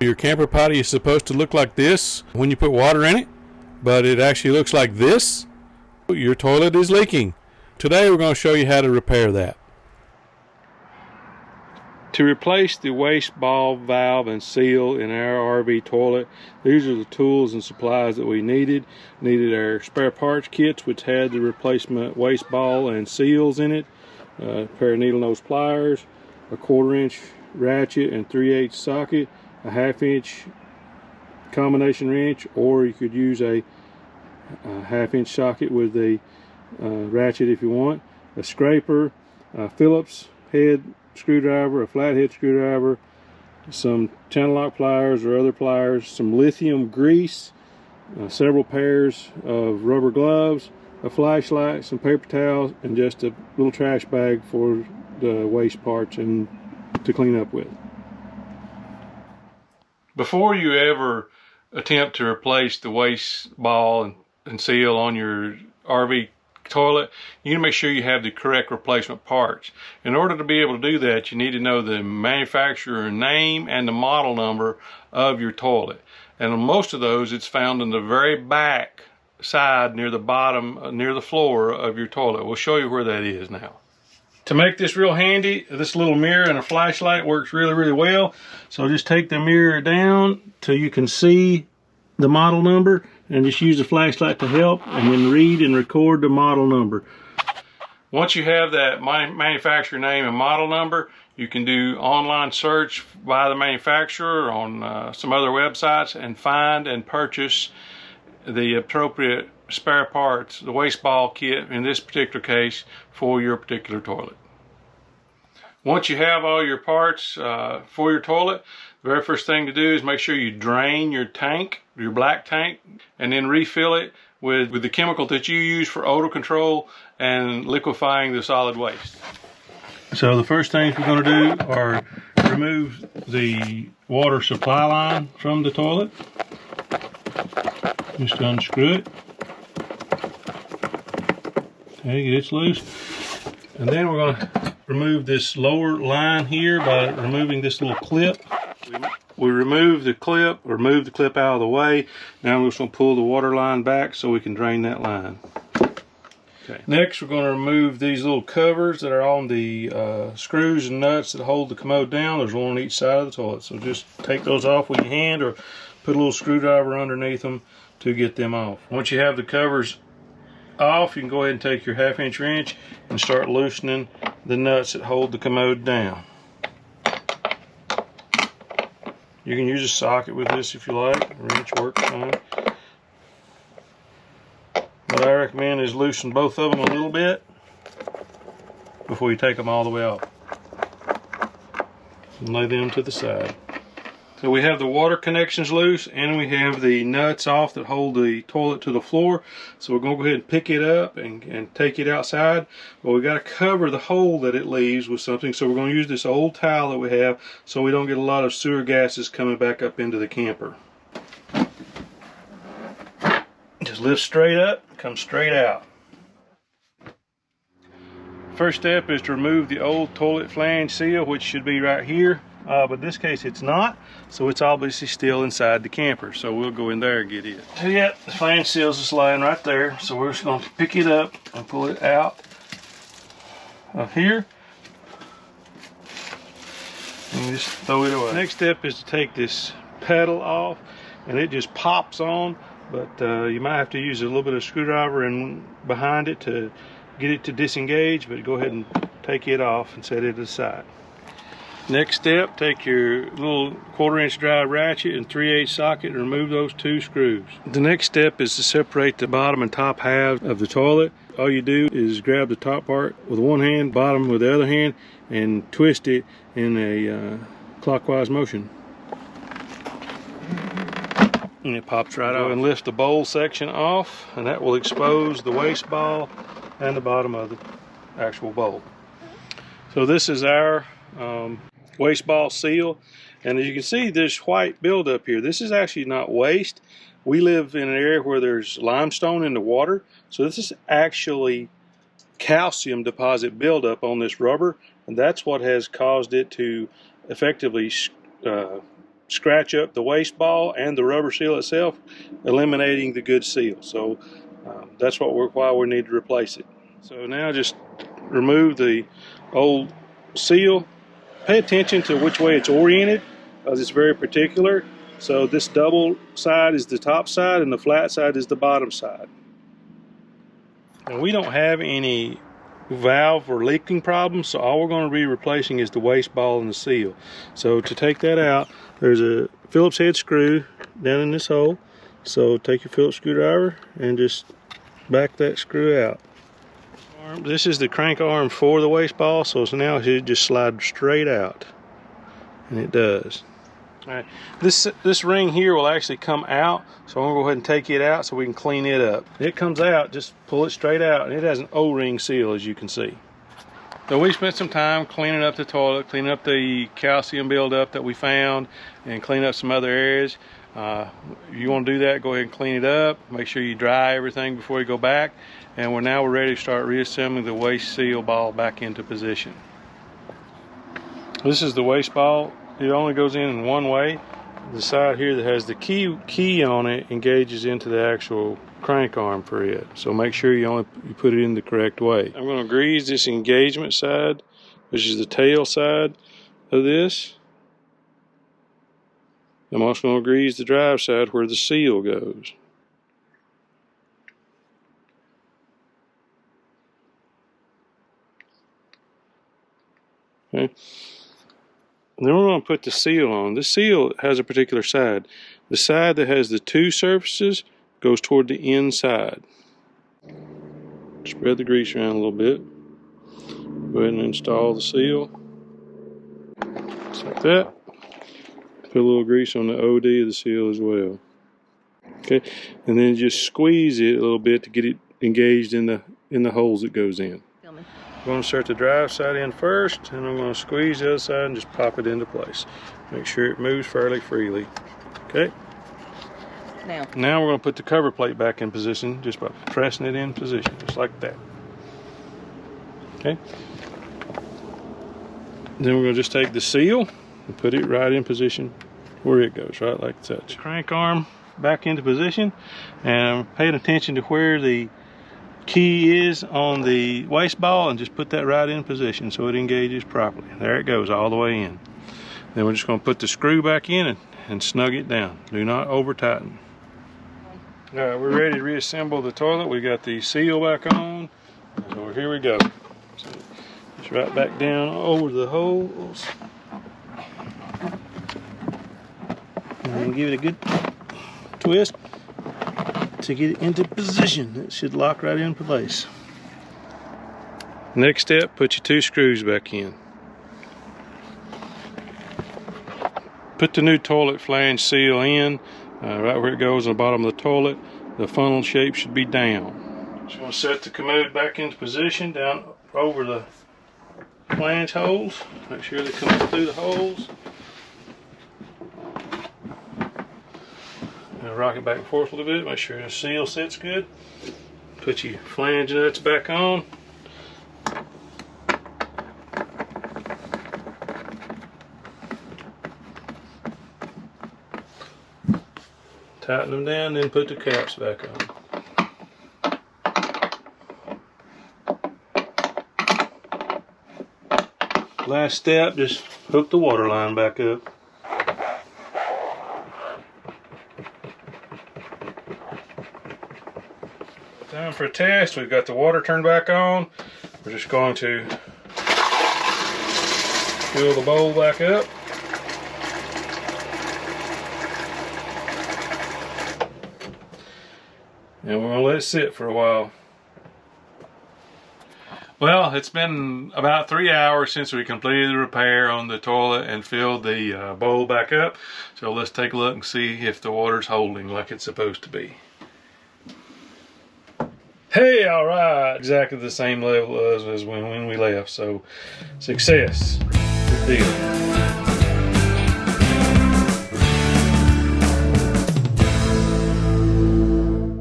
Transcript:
Your camper potty is supposed to look like this when you put water in it, but it actually looks like this. Your toilet is leaking. Today we're going to show you how to repair that. To replace the waste ball valve and seal in our RV toilet, these are the tools and supplies that we needed. Needed our spare parts kits, which had the replacement waste ball and seals in it, a pair of needle nose pliers, a 1/4 inch ratchet and 3/8 socket, a 1/2 inch combination wrench, or you could use a 1/2 inch socket with a ratchet if you want, a scraper, a Phillips head screwdriver, a flathead screwdriver, some channel lock pliers or other pliers, some lithium grease, several pairs of rubber gloves, a flashlight, some paper towels, and just a little trash bag for the waste parts and to clean up with. Before you ever attempt to replace the waste ball and seal on your RV toilet, you need to make sure you have the correct replacement parts. In order to be able to do that, you need to know the manufacturer name and the model number of your toilet. And on most of those, it's found in the very back side near the bottom, near the floor of your toilet. We'll show you where that is now. To make this real handy, this little mirror and a flashlight works really well. So just take the mirror down till you can see the model number, and just use the flashlight to help, and then read and record the model number. Once you have that manufacturer name and model number, you can do online search by the manufacturer on some other websites and find and purchase the appropriate spare parts, the waste ball kit in this particular case, for your particular toilet. Once you have all your parts for your toilet, the very first thing to do is make sure you drain your tank, your black tank, and then refill it with the chemical that you use for odor control and liquefying the solid waste. So the first things we're going to do are remove the water supply line from the toilet. Just unscrew it. Okay, get it loose. And then we're going to remove this lower line here by removing this little clip. We remove the clip, or move the clip out of the way. Now we're just going to pull the water line back so we can drain that line. Okay. Next, we're going to remove these little covers that are on the screws and nuts that hold the commode down. There's one on each side of the toilet. So just take those off with your hand or put a little screwdriver underneath them to get them off. Once you have the covers off, you can go ahead and take your 1/2 inch wrench and start loosening the nuts that hold the commode down. You can use a socket with this if you like. A wrench works fine. What I recommend is loosen both of them a little bit before you take them all the way off. And lay them to the side. So we have the water connections loose, and we have the nuts off that hold the toilet to the floor. So we're going to go ahead and pick it up and take it outside. But we've got to cover the hole that it leaves with something. So we're going to use this old towel that we have so we don't get a lot of sewer gases coming back up into the camper. Just lift straight up, come straight out. First step is to remove the old toilet flange seal, which should be right here. But in this case it's not, so it's obviously still inside the camper. So we'll go in there and get it. So yeah, the flange seal is just lying right there. So we're just going to pick it up and pull it out of here. And just throw it away. Next step is to take this pedal off, and it just pops on. But you might have to use a little bit of screwdriver and behind it to get it to disengage, but go ahead and take it off and set it aside. Next step, take your little 1/4 inch dry ratchet and 3/8 socket and remove those 2 screws. The next step is to separate the bottom and top halves of the toilet. All you do is grab the top part with one hand, bottom with the other hand, and twist it in a clockwise motion. And it pops right off. And lift the bowl section off, and that will expose the waste ball and the bottom of the actual bowl. So this is our waste ball seal, and as you can see, this white buildup here, this is actually not waste. We live in an area where there's limestone in the water, so this is actually calcium deposit buildup on this rubber, and that's what has caused it to effectively scratch up the waste ball and the rubber seal itself, eliminating the good seal. So that's why we need to replace it. So now just remove the old seal. Pay attention to which way it's oriented, because it's very particular. So this double side is the top side and the flat side is the bottom side. And we don't have any valve or leaking problems, so all we're going to be replacing is the waste ball and the seal. So to take that out, there's a Phillips head screw down in this hole. So take your Phillips screwdriver and just back that screw out. This is the crank arm for the waste ball, so now it should just slide straight out, and it does. All right, this ring here will actually come out, so I'm gonna go ahead and take it out so we can clean it up. It comes out, just pull it straight out, and it has an O-ring seal, as you can see. So we spent some time cleaning up the toilet, cleaning up the calcium buildup that we found, and clean up some other areas. If you want to do that, go ahead and clean it up. Make sure you dry everything before you go back. And we're ready to start reassembling the waste seal ball back into position. This is the waste ball. It only goes in one way. The side here that has the key on it engages into the actual crank arm for it. So make sure you put it in the correct way. I'm going to grease this engagement side, which is the tail side of this. I'm also going to grease the drive side where the seal goes. Okay. And then we're going to put the seal on. The seal has a particular side. The side that has the two surfaces goes toward the inside. Spread the grease around a little bit. Go ahead and install the seal. Just like that. Put a little grease on the OD of the seal as well. Okay, and then just squeeze it a little bit to get it engaged in the holes it goes in. I'm going to insert the drive side in first, and I'm going to squeeze the other side and just pop it into place. Make sure it moves fairly freely. Okay. Now we're going to put the cover plate back in position just by pressing it in position, just like that. Okay. Then we're going to just take the seal and put it right in position where it goes, right like such. Crank arm back into position, and I'm paying attention to where the key is on the waste ball, and just put that right in position so it engages properly. There it goes all the way in. Then we're just going to put the screw back in and snug it down. Do not over tighten. All right, we're ready to reassemble the toilet. We got the seal back on, so here we go. So just right back down over the holes. And give it a good twist to get it into position. It should lock right into place. Next step, put your two screws back in. Put the new toilet flange seal in, right where it goes on the bottom of the toilet. The funnel shape should be down. Just going to set the commode back into position down over the flange holes. Make sure they come up through the holes. Rock it back and forth a little bit, make sure the seal sits good. Put your flange nuts back on. Tighten them down, then put the caps back on. Last step, just hook the water line back up. Time for a test. We've got the water turned back on. We're just going to fill the bowl back up. And we're going to let it sit for a while. Well, it's been about 3 hours since we completed the repair on the toilet and filled the bowl back up. So let's take a look and see if the water's holding like it's supposed to be. Hey, all right, exactly the same level as when we left, so success. Good deal.